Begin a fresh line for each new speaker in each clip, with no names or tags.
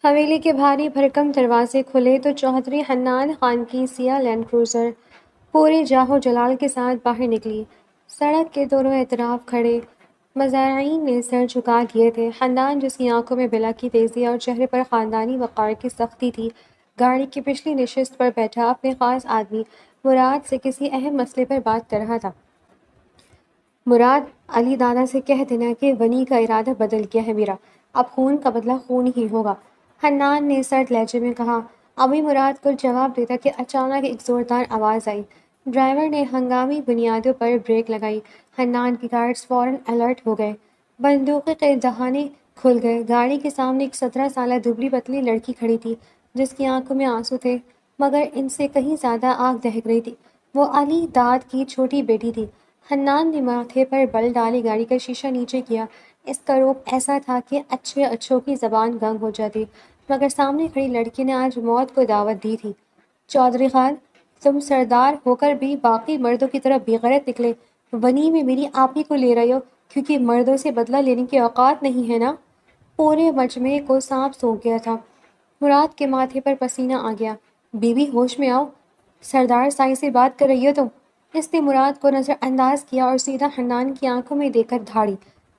حویلی کے بھاری بھرکم دروازے کھلے تو چودھری حنان خان کی سیاہ لینڈ کروزر پورے جاہو جلال کے ساتھ باہر نکلی۔ سڑک کے دونوں اطراف کھڑے مزارعین نے سر جھکا دیے تھے۔ حنان، جس کی آنکھوں میں بلا کی تیزی اور چہرے پر خاندانی وقار کی سختی تھی، گاڑی کی پچھلی نشست پر بیٹھا اپنے خاص آدمی مراد سے کسی اہم مسئلے پر بات کر رہا تھا۔ مراد، علی دادا سے کہہ دینا کہ ونی کا ارادہ بدل گیا ہے میرا، اب خون کا بدلہ خون ہی ہوگا، حنان نے سرد لہجے میں کہا۔ ابھی مراد کو جواب دیتا کہ اچانک ایک زوردار آواز آئی۔ ڈرائیور نے ہنگامی بنیادوں پر بریک لگائی۔ حنان کے گارڈز فوراً الرٹ ہو گئے، بندوقوں کے دہانے کھل گئے۔ گاڑی کے سامنے ایک 17 سالہ دبلی پتلی لڑکی کھڑی تھی، جس کی آنکھوں میں آنسو تھے، مگر ان سے کہیں زیادہ آگ دہک رہی تھی۔ وہ علی داد کی چھوٹی بیٹی تھی۔ حنان نے ماتھے پر بل ڈالے گاڑی کا شیشہ نیچے کیا۔ اس کا روپ ایسا تھا کہ اچھے اچھوں کی زبان گنگ ہو جاتی، مگر سامنے کھڑی لڑکی نے آج موت کو دعوت دی تھی۔ چودھری خان، تم سردار ہو کر بھی باقی مردوں کی طرح بے غیرت نکلے۔ ونی میں میری آپ ہی کو لے رہے ہو کیونکہ مردوں سے بدلہ لینے کی اوقات نہیں ہے نا؟ پورے مجمع کو سانپ سونپ گیا تھا۔ مراد کے ماتھے پر پسینہ آ گیا۔ بیوی، ہوش میں آؤ، سردار سائی سے بات کر رہی ہو تم؟ اس نے مراد کو نظر انداز کیا اور سیدھا حنان کی آنکھوں میں دیکھ کر دھاڑی۔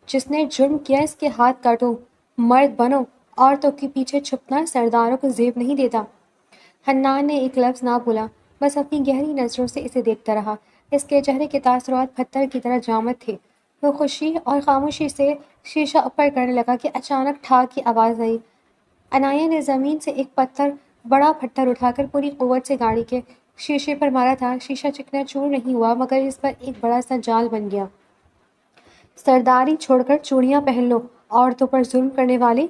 جس نے جرم کیا اس کے ہاتھ کاٹو، مرد بنو، عورتوں کے پیچھے چھپنا سرداروں کو زیب نہیں دیتا۔ حنان نے ایک لفظ نہ بولا، بس اپنی گہری نظروں سے اسے دیکھتا رہا۔ اس کے چہرے کے تاثرات پتھر کی طرح جامد تھے۔ وہ خوشی اور خاموشی سے شیشہ اوپر کرنے لگا کہ اچانک ٹھاک کی آواز آئی۔ عنایہ نے زمین سے ایک بڑا پتھر اٹھا کر پوری قوت سے گاڑی کے شیشے پر مارا تھا۔ شیشہ چکنا چور نہیں ہوا، مگر اس پر ایک بڑا سا جال بن گیا۔ سرداری چھوڑ کر چوڑیاں پہن لو، عورتوں پر ظلم کرنے والے!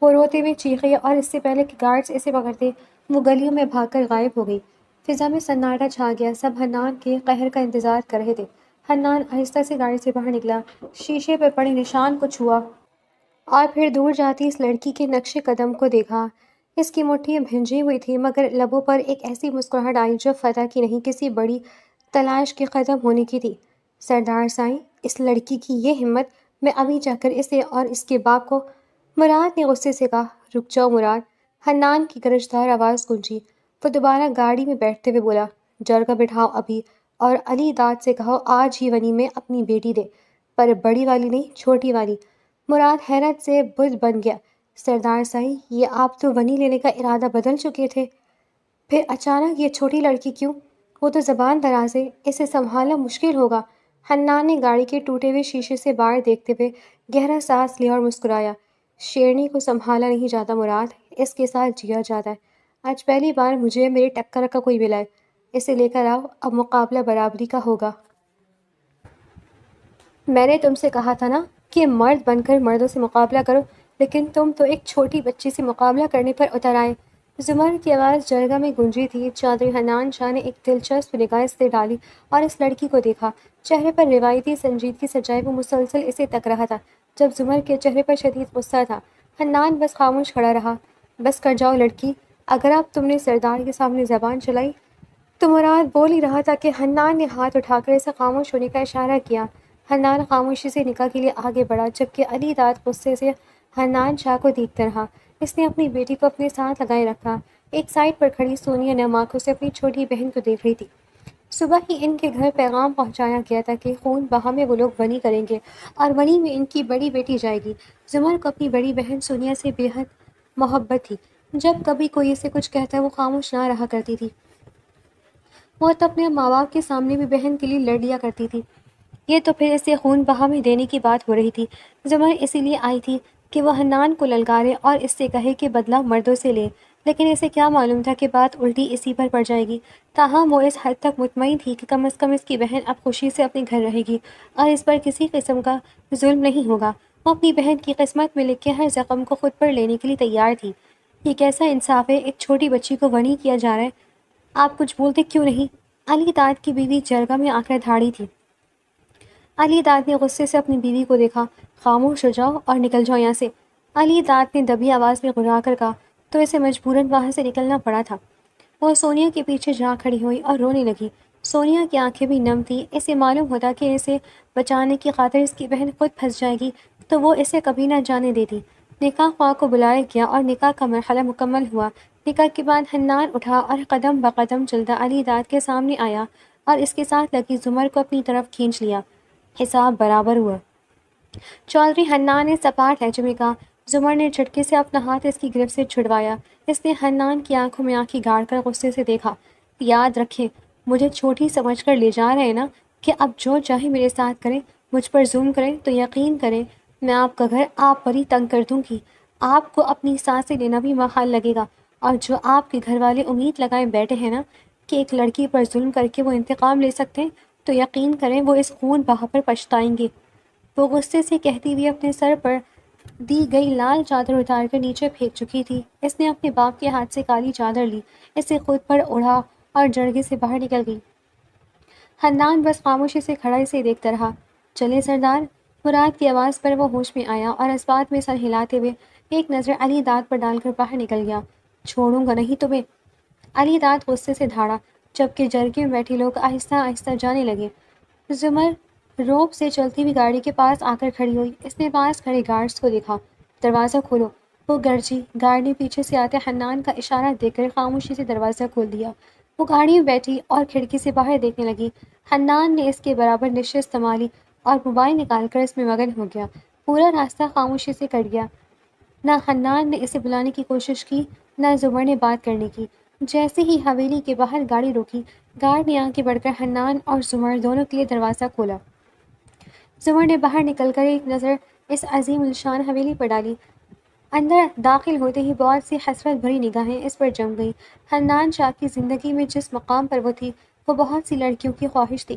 وہ روتے ہوئے چیخی اور اس سے پہلے کہ گارڈز اسے پکڑتے، وہ گلیوں میں بھاگ کر غائب ہو گئی۔ فضا میں سناٹا چھا گیا، سب حنان کے قہر کا انتظار کر رہے تھے۔ حنان آہستہ سے گاڑی سے باہر نکلا، شیشے پر پڑے نشان کو چھوا اور پھر دور جاتی اس لڑکی کے نقش قدم کو دیکھا۔ اس کی مٹھیاں بھنجی ہوئی تھیں، مگر لبوں پر ایک ایسی مسکراہٹ آئی جو فتح کی نہیں، کسی بڑی تلاش کے ختم ہونے کی تھی۔ سردار سائیں، اس لڑکی کی یہ ہمت! میں ابھی جا کر اسے اور اس کے باپ کو… مراد نے غصے سے کہا۔ رک جاؤ مراد! حنان کی گرجدار آواز گونجی۔ وہ دوبارہ گاڑی میں بیٹھتے ہوئے بولا، جرگہ بٹھاؤ ابھی، اور علی داد سے کہو آج ہی ونی میں اپنی بیٹی دے، پر بڑی والی نہیں، چھوٹی والی۔ مراد حیرت سے بدھ بن گیا۔ سردار سائیں، یہ آپ تو ونی لینے کا ارادہ بدل چکے تھے، پھر اچانک یہ چھوٹی لڑکی کیوں؟ وہ تو زبان دراز ہے، اسے سنبھالنا مشکل ہوگا۔ حنان نے گاڑی کے ٹوٹے ہوئے شیشے سے باہر دیکھتے ہوئے گہرا سانس لیا اور مسکرایا۔ شیرنی کو سنبھالا نہیں جاتا مراد، اس کے ساتھ جیا جاتا ہے۔ آج پہلی بار مجھے میری ٹکر کا کوئی ملا ہے، اسے لے کر آؤ، اب مقابلہ برابری کا ہوگا۔ میں نے تم سے کہا تھا نا کہ مرد بن کر مردوں سے مقابلہ کرو، لیکن تم تو ایک چھوٹی بچی سے مقابلہ کرنے پر اتر آئے۔ زمر کی آواز جرگہ میں گونجی تھی۔ چودھری حنان شاہ نے ایک دلچسپ نگاہ اس سے ڈالی اور اس لڑکی کو دیکھا۔ چہرے پر روایتی سنجیدگی سجائے وہ مسلسل اسے تک رہا تھا، جب زمر کے چہرے پر شدید غصہ تھا۔ حنان بس خاموش کھڑا رہا۔ بس کر جاؤ لڑکی، اگر اب تم نے سردار کے سامنے زبان چلائی تو… مراد بول ہی رہا تھا کہ حنان نے ہاتھ اٹھا کر اسے خاموش ہونے کا اشارہ کیا۔ حنان خاموشی سے نکاح کے لیے آگے بڑھا، جبکہ علی داد غصے سے حنان شاہ کو دیکھتا رہا۔ اس نے اپنی بیٹی کو اپنے ساتھ لگائے رکھا۔ ایک سائڈ پر کھڑی سونیا نم آنکھوں سے اپنی چھوٹی بہن کو دیکھ رہی تھی۔ صبح ہی ان کے گھر پیغام پہنچایا گیا تھا کہ خون بہا میں وہ لوگ ونی کریں گے اور ونی میں ان کی بڑی بیٹی جائے گی۔ زمر کو اپنی بڑی بہن سونیا سے بے حد محبت تھی۔ جب کبھی کوئی اسے کچھ کہتا وہ خاموش نہ رہا کرتی تھی۔ وہ تو اپنے ماں باپ کے سامنے بھی بہن کے لیے لڑ لیا کرتی تھی۔ یہ تو پھر اسے خون بہا میں دینے کی بات ہو رہی تھی۔ زمر اسی لیے آئی تھی کہ وہ حنان کو للکارے اور اس سے کہے کہ بدلہ مردوں سے لے، لیکن اسے کیا معلوم تھا کہ بات الٹی اسی پر پڑ جائے گی۔ تاہم وہ اس حد تک مطمئن تھی کہ کم از کم اس کی بہن اب خوشی سے اپنے گھر رہے گی اور اس پر کسی قسم کا ظلم نہیں ہوگا۔ وہ اپنی بہن کی قسمت میں لکھے ہر زخم کو خود پر لینے کے لیے تیار تھی۔ یہ کیسا انصاف ہے، ایک چھوٹی بچی کو ونی کیا جا رہا ہے، آپ کچھ بولتے کیوں نہیں؟ علی داد کی بیوی جرگہ میں آ کر دھاڑی تھی۔ علی داد نے غصے سے اپنی بیوی کو دیکھا۔ خاموش ہو جاؤ اور نکل جاؤ یہاں سے، علی داد نے دبی آواز میں گھرا کر کہا، تو اسے مجبوراً وہاں سے نکلنا پڑا تھا۔ وہ سونیا کے پیچھے جا کھڑی ہوئی اور رونے لگی۔ سونیا کی آنکھیں بھی نم تھیں۔ اسے معلوم ہوتا کہ اسے بچانے کی خاطر اس کی بہن خود پھنس جائے گی تو وہ اسے کبھی نہ جانے دیتی۔ نکاح خواہ کو بلایا گیا اور نکاح کا مرحلہ مکمل ہوا۔ نکاح کے بعد حنان اٹھا اور قدم بقدم چلتا علی داد کے سامنے آیا اور اس کے ساتھ لگی زمر کو اپنی طرف کھینچ لیا۔ حساب برابر ہوا۔ چودھری حنان نے سپاٹ لہجے میں کہا۔ زمر نے جھٹکے سے اپنا ہاتھ اس کی گرفت سے چھڑوایا۔ اس نے حنان کی آنکھوں میں آنکھیں گاڑ کر غصے سے دیکھا۔ یاد رکھیں، مجھے چھوٹی سمجھ کر لے جا رہے ہیں نا کہ اب جو چاہے میرے ساتھ کریں، مجھ پر ظلم کریں تو یقین کریں میں آپ کا گھر آپ پر ہی تنگ کر دوں گی۔ آپ کو اپنی سانسیں لینا بھی محال لگے گا، اور جو آپ کے گھر والے امید لگائے بیٹھے ہیں نا کہ ایک لڑکی پر ظلم کر کے وہ انتقام لے سکتے ہیں، تو یقین کریں وہ اس خون بہا پر پچھتائیں گے۔ وہ غصے سے کہتی ہوئی اپنے سر پر دی گئی لال چادر اتار کر نیچے پھینک چکی تھی۔ اس نے اپنے باپ کے ہاتھ سے کالی چادر لی، اسے خود پر اوڑھا اور جرگے سے باہر نکل گئی۔ حنان بس خاموشی سے کھڑا اسے دیکھتا رہا۔ چلے سردار؟ مراد کی آواز پر وہ ہوش میں آیا اور اسبات میں سر ہلاتے ہوئے ایک نظر علی داد پر ڈال کر باہر نکل گیا۔ چھوڑوں گا نہیں تمہیں۔ علی داد غصے سے دھاڑا، جبکہ جرگے میں بیٹھے لوگ آہستہ آہستہ جانے لگے۔ زمر روپ سے چلتی ہوئی گاڑی کے پاس آ کر کھڑی ہوئی۔ اس نے پاس کھڑے گارڈز کو دیکھا۔ دروازہ کھولو، وہ گرجی۔ گارڈ نے پیچھے سے آتے حنان کا اشارہ دیکھ کر خاموشی سے دروازہ کھول دیا۔ وہ گاڑی میں بیٹھی اور کھڑکی سے باہر دیکھنے لگی۔ حنان نے اس کے برابر نشست سنبھالی اور موبائل نکال کر اس میں مگن ہو گیا۔ پورا راستہ خاموشی سے کٹ گیا۔ نہ حنان نے اسے بلانے کی کوشش کی، نہ زمر نے بات کرنے کی۔ جیسے ہی حویلی کے باہر گاڑی روکی، گارڈ نے آگے بڑھ کر حنان اور زمر دونوں کے لیے دروازہ کھولا۔ زمر نے باہر نکل کر ایک نظر اس عظیم الشان حویلی پر ڈالی۔ اندر داخل ہوتے ہی بہت سی حسرت بھری نگاہیں اس پر جم گئیں۔ حنان شاہ کی زندگی میں جس مقام پر وہ تھی، وہ بہت سی لڑکیوں کی خواہش تھی،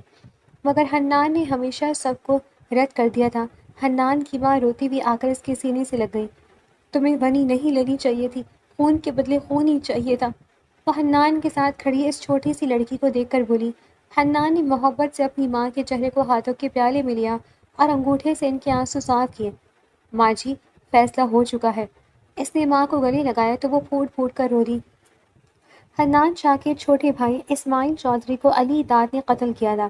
مگر حنان نے ہمیشہ سب کو رد کر دیا تھا۔ حنان کی ماں روتی ہوئی آ کر اس کے سینے سے لگ گئی۔ تمہیں بنی نہیں لینی چاہیے تھی، خون کے بدلے خون ہی چاہیے تھا، وہ حنان کے ساتھ کھڑی اس چھوٹی سی لڑکی کو دیکھ کر بولی۔ حنان نے محبت سے اپنی ماں کے چہرے کو ہاتھوں کے پیالے میں لیا اور انگوٹھے سے ان کے آنسو صاف کیے۔ ماں جی، فیصلہ ہو چکا ہے۔ اس نے ماں کو گلے لگایا تو وہ پھوٹ پھوٹ کر رو دی۔ حنان شاہ کے چھوٹے بھائی اسماعیل چودھری کو علی داد نے قتل کیا تھا۔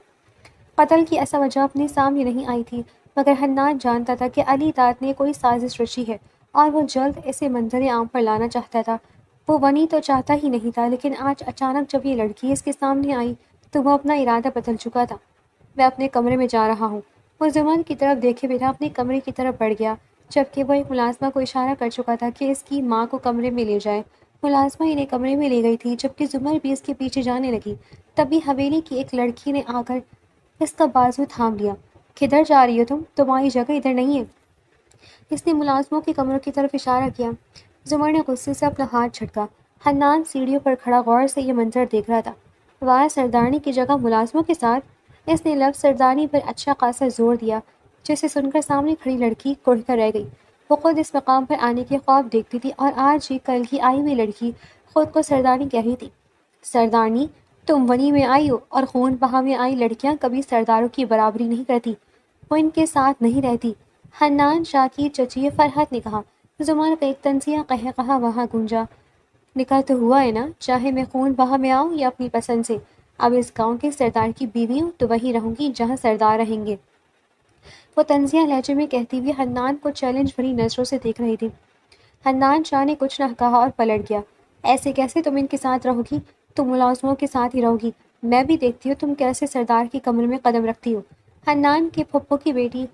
قتل کی اصل وجہ اپنے سامنے نہیں آئی تھی، مگر حنان جانتا تھا کہ علی داد نے کوئی سازش رچی ہے اور وہ جلد اسے منظر عام پر لانا چاہتا تھا۔ وہ ونی تو چاہتا ہی نہیں تھا، لیکن آج اچانک جب یہ لڑکی اس کے سامنے آئی تو وہ اپنا ارادہ بدل چکا تھا۔ میں اپنے کمرے میں جا رہا ہوں۔ وہ زمر کی طرف دیکھے بنا اپنے کمرے کی طرف بڑھ گیا، جبکہ وہ ایک ملازمہ کو اشارہ کر چکا تھا کہ اس کی ماں کو کمرے میں لے جائے۔ ملازمہ انہیں کمرے میں لے گئی تھی، جبکہ زمر بھی اس کے پیچھے جانے لگی۔ تبھی حویلی کی ایک لڑکی نے آ کر اس کا بازو تھام لیا۔ کدھر جا رہی ہو تم؟ تمہاری جگہ ادھر نہیں ہے۔ اس نے ملازموں کے کمروں کی طرف اشارہ کیا۔ زمر نے غصے سے اپنا ہاتھ جھٹکا۔ حنان سیڑھیوں پر کھڑا غور سے یہ منظر دیکھ رہا تھا۔ واہ، سردارنی کی جگہ ملازموں کے ساتھ؟ اس نے لفظ سردارنی پر اچھا خاصا زور دیا، جسے سن کر سامنے کھڑی لڑکی کڑھ کر رہ گئی۔ وہ خود اس مقام پر آنے کے خواب دیکھتی تھی اور آج ہی کل کی آئی ہوئی لڑکی خود کو سردارنی کہہ رہی تھی۔ سردارنی؟ تم ونی میں آئی ہو، اور خون بہا میں آئی لڑکیاں کبھی سرداروں کی برابری نہیں کرتی، وہ ان کے ساتھ نہیں رہتی۔ حنان شاہ کی چچی فرحت نے کہا۔ زمر کا ایک طنزیہ قہقہا وہاں گونجا۔ نکاح تو ہوا ہے نا، چاہے میں خون بہا میں آؤں یا اپنی پسند سے۔ اب اس گاؤں کے سردار کی بیوی ہوں تو وہیں رہوں گی جہاں سردار رہیں گے۔ وہ طنزیہ لہجے میں کہتی ہوئی حنان کو چیلنج بھری نظروں سے دیکھ رہی تھی۔ حنان شاہ نے کچھ نہ کہا اور پلٹ گیا۔ ایسے کیسے تم ان کے ساتھ رہو گی؟ تم ملازموں کے ساتھ ہی رہو گی۔ میں بھی دیکھتی ہوں تم کیسے سردار کے کمرے میں قدم رکھتی ہو۔ حنان کے پھپھو کی بیٹی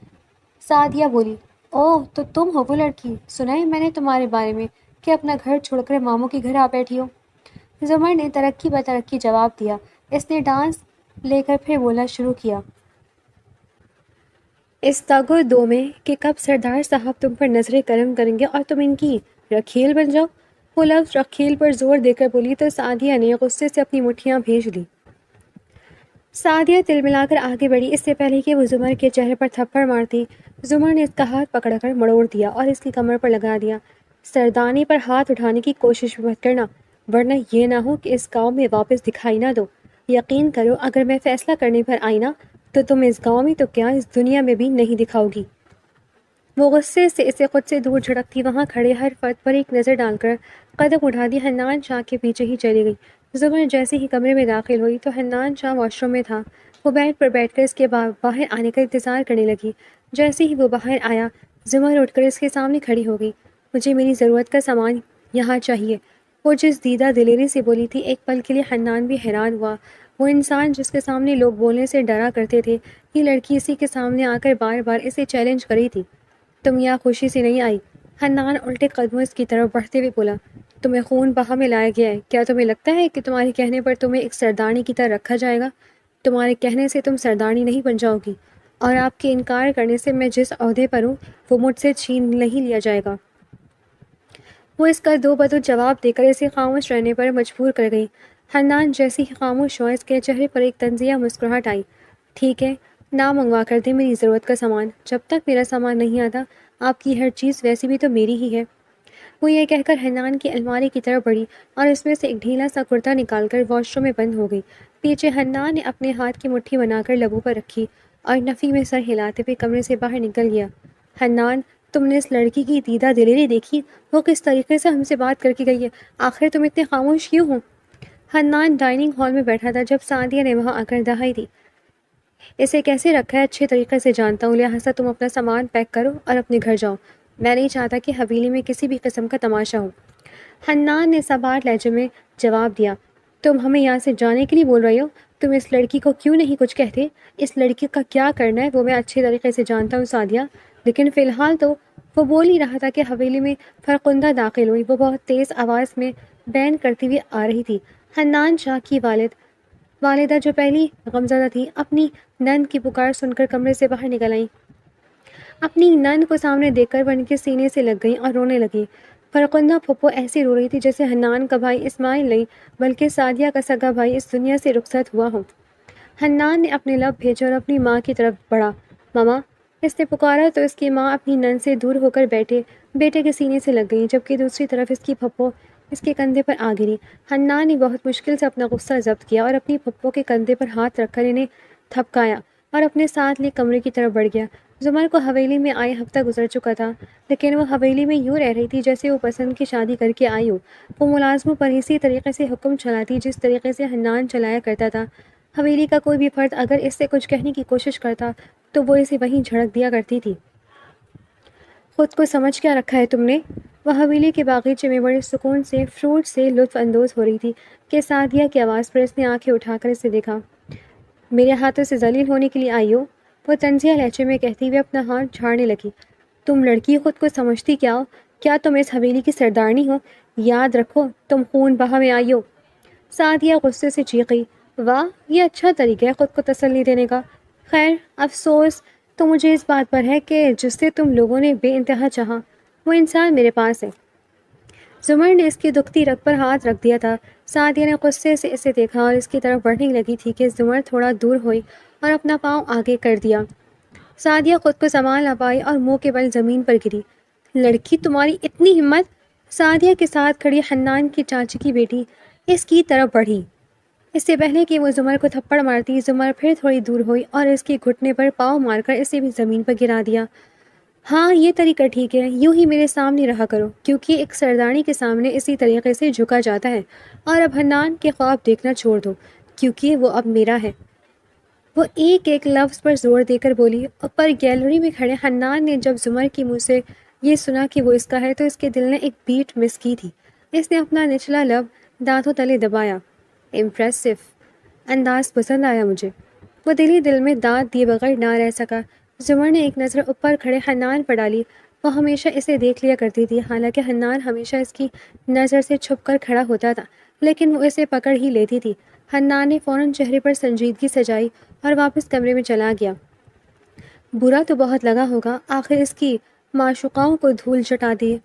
سعدیہ بولی۔ اوہ، تو تم ہو وہ لڑکی، سنا ہے میں نے تمہارے بارے میں کہ اپنا گھر چھوڑ کر ماموں کے گھر آ بیٹھی ہو۔ زمر نے ترقی بترقی جواب دیا۔ اس نے ڈانس لے کر پھر بولنا شروع کیا۔ اس تگ و دو میں کہ کب سردار صاحب تم پر نظر کرم کریں گے اور تم ان کی رکھیل بن جاؤ۔ وہ لفظ رکھیل پر زور دے کر بولی تو سعدیہ نے غصے سے اپنی مٹھیاں بھیج دی۔ سعدیہ تل ملا کر آگے بڑھی، اس سے پہلے کہ وہ زمر کے چہرے پر تھپڑ مارتی۔ زمر نے اس کا ہاتھ پکڑ کر مڑوڑ دیا اور اس کی کمر پر لگا دیا۔ سردانی پر ہاتھ اٹھانے کی کوشش مت کرنا، ورنہ یہ نہ ہو کہ اس گاؤں میں واپس دکھائی نہ دو۔ یقین کرو اگر میں فیصلہ کرنے پر آئی نا تو تم اس گاؤں میں تو کیا اس دنیا میں بھی نہیں دکھاؤ گی۔ وہ غصے سے اسے خود سے دور جھڑکتی وہاں کھڑے ہر فرد پر ایک نظر ڈال کر قدم اٹھا دی حنان شاہ کے پیچھے ہی چلی گئی۔ زمر جیسے ہی کمرے میں داخل ہوئی تو حنان شاہ واش روم میں تھا۔ وہ بیڈ پر بیٹھ کر اس کے باہر آنے کا انتظار کرنے لگی۔ جیسے ہی وہ باہر آیا، زمر اٹھ کر اس کے سامنے کھڑی ہو گئی۔ مجھے میری ضرورت کا سامان یہاں چاہیے۔ وہ جس دیدہ دلیری سے بولی تھی، ایک پل کے لیے حنان بھی حیران ہوا۔ وہ انسان جس کے سامنے لوگ بولنے سے ڈرا کرتے تھے، یہ لڑکی اسی کے سامنے آ کر بار بار اسے چیلنج کری تھی۔ تم یہاں خوشی سے نہیں آئی؟ حنان الٹے قدموں اس کی طرف بڑھتے ہوئے بولا۔ تمہیں خون بہا میں لایا گیا ہے۔ کیا تمہیں لگتا ہے کہ تمہارے کہنے پر تمہیں ایک سردارنی کی طرح رکھا جائے گا؟ تمہارے کہنے سے تم سردارنی نہیں بن جاؤ گی، اور آپ کے انکار کرنے سے میں جس عہدے پر ہوں وہ مجھ سے چھین نہیں لیا جائے گا۔ وہ اس کا دو بدو جواب دے کر اسے خاموش رہنے پر مجبور کر گئی۔ حنان جیسے ہی خاموش ہوا، اس کے چہرے پر ایک طنزیہ مسکراہٹ آئی۔ ٹھیک ہے، نہ منگوا کر دیں میری ضرورت کا سامان۔ جب تک میرا سامان نہیں آتا آپ کی ہر چیز ویسی بھی تو میری ہی ہے۔ وہ یہ کہہ کر حنان کی الماری کی طرف بڑھی اور اس میں سے ایک ڈھیلا سا کرتا نکال کر واش روم میں بند ہو گئی۔ پیچھے حنان نے اپنے ہاتھ کی مٹھی بنا کر لبوں پر رکھی اور نفی میں سر ہلاتے ہوئے کمرے سے باہر نکل گیا۔ حنان، تم نے اس لڑکی کی دیدہ دلیری دیکھی؟ وہ کس طریقے سے ہم سے بات کر کے گئی ہے؟ آخر تم اتنے خاموش کیوں ہو؟ حنان ڈائننگ ہال میں بیٹھا تھا جب سعدیہ نے وہاں آ کر دہائی دی۔ اسے کیسے رکھا ہے اچھے طریقے سے جانتا ہوں، لہٰذا تم اپنا سامان پیک کرو اور اپنے گھر جاؤ۔ میں نہیں چاہتا کہ حویلی میں کسی بھی قسم کا تماشا ہو۔ حنان نے سبات لہجے میں جواب دیا۔ تم ہمیں یہاں سے جانے کے لیے بول رہی ہو؟ تم اس لڑکی کو کیوں نہیں کچھ کہتے؟ اس لڑکی کا کیا کرنا ہے وہ میں اچھے طریقے سے جانتا ہوں سعدیہ، لیکن فی الحال تو… وہ بول ہی رہا تھا کہ حویلی میں فرخندہ داخل ہوئی۔ وہ بہت تیز آواز میں بین کرتی ہوئی آ رہی تھی۔ حنان شاہ کی والدہ جو پہلی غمزدہ تھی، اپنی نند کی پکار سن کر کمرے سے باہر نکل آئیں۔ اپنی نند کو سامنے دیکھ کر وہ ان کے سینے سے لگ گئیں اور رونے لگیں۔ فرخندہ پھپھو ایسی رو رہی تھی جیسے حنان کا بھائی اسماعیل نہیں بلکہ سعدیہ کا سگا بھائی اس دنیا سے رخصت ہوا ہو۔ حنان نے اپنے لب بھیجے اور اپنی ماں کی طرف بڑھا۔ ماما، اس نے پکارا تو اس کی ماں اپنی نند سے دور ہو کر بیٹے کے سینے سے لگ گئی، جبکہ دوسری طرف اس کی پھپھو اس کے کندھے پر آ گری۔ حنان نے بہت مشکل سے اپنا غصہ ضبط کیا اور اپنی پھپھو کے کندھے پر ہاتھ رکھ کر انہیں تھپکایا اور اپنے ساتھ لے کمرے کی طرف بڑھ گیا۔ زمر کو حویلی میں آئے ہفتہ گزر چکا تھا، لیکن وہ حویلی میں یوں رہ رہی تھی جیسے وہ پسند کی شادی کر کے آئی ہو۔ وہ ملازموں پر اسی طریقے سے حکم چلاتی جس طریقے سے حنان چلایا کرتا تھا۔ حویلی کا کوئی بھی فرد اگر اس سے کچھ کہنے کی کوشش کرتا تو وہ اسے وہیں جھڑک دیا کرتی تھی۔ خود کو سمجھ کیا رکھا ہے تم نے؟ وہ حویلی کے باغیچے میں بڑے سکون سے فروٹ سے لطف اندوز ہو رہی تھی کہ سعدیہ کی آواز پر اس نے آنکھیں اٹھا کر اسے دیکھا۔ میرے ہاتھوں سے ذلیل ہونے کے لیے آئی ہو؟ وہ طنزیہ لہجے میں کہتی ہوئے اپنا ہاتھ جھاڑنے لگی۔ تم لڑکی خود کو سمجھتی کیا ہو؟ کیا تم اس حویلی کی سردارنی ہو؟ یاد رکھو تم خون بہا میں آئی ہو۔ سعدیہ غصے سے چیخی۔ واہ، یہ اچھا طریقہ ہے خود کو تسلی دینے کا۔ خیر، افسوس تو مجھے اس بات پر ہے کہ جس سے تم لوگوں نے بے انتہا چاہا وہ انسان میرے پاس ہے۔ زمر نے اس کی دکھتی رگ پر ہاتھ رکھ دیا تھا۔ سعدیہ نے غصے سے اسے دیکھا اور اس کی طرف بڑھنے لگی تھی کہ زمر تھوڑا دور ہوئی اور اپنا پاؤں آگے کر دیا۔ سعدیہ خود کو سنبھال نہ پائی اور منہ کے بل زمین پر گری۔ لڑکی، تمہاری اتنی ہمت! سعدیہ کے ساتھ کھڑی حنان کی چاچی کی بیٹی اس کی طرف بڑھی۔ اس سے پہلے کہ وہ زمر کو تھپڑ مارتی، زمر پھر تھوڑی دور ہوئی اور اس کے گھٹنے پر پاؤں مار کر اسے بھی زمین پر گرا دیا۔ ہاں، یہ طریقہ ٹھیک ہے، یوں ہی میرے سامنے رہا کرو، کیونکہ ایک سردارنی کے سامنے اسی طریقے سے جھکا جاتا ہے۔ اور اب حنان کے خواب دیکھنا چھوڑ دو، کیونکہ وہ اب میرا ہے۔ وہ ایک ایک لفظ پر زور دے کر بولی۔ اوپر گیلری میں کھڑے حنان نے جب زمر کی منہ سے یہ سنا کہ وہ اس کا ہے تو اس کے دل نے ایک بیٹ مس کی تھی۔ اس نے اپنا نچلا لب دانتوں تلے دبایا۔ امپریسو انداز پسند آیا مجھے۔ وہ دل میں داد دیے بغیر نہ رہ سکا۔ زمر نے ایک نظر اوپر کھڑے حنان پر ڈالی۔ وہ ہمیشہ اسے دیکھ لیا کرتی تھی، حالانکہ حنان ہمیشہ اس کی نظر سے چھپ کر کھڑا ہوتا تھا، لیکن وہ اسے پکڑ ہی لیتی تھی۔ حنان نے فوراً چہرے پر سنجیدگی سجائی اور واپس کمرے میں چلا گیا۔ برا تو بہت لگا ہوگا، آخر اس کی معشوقاؤں کو دھول چٹا دی۔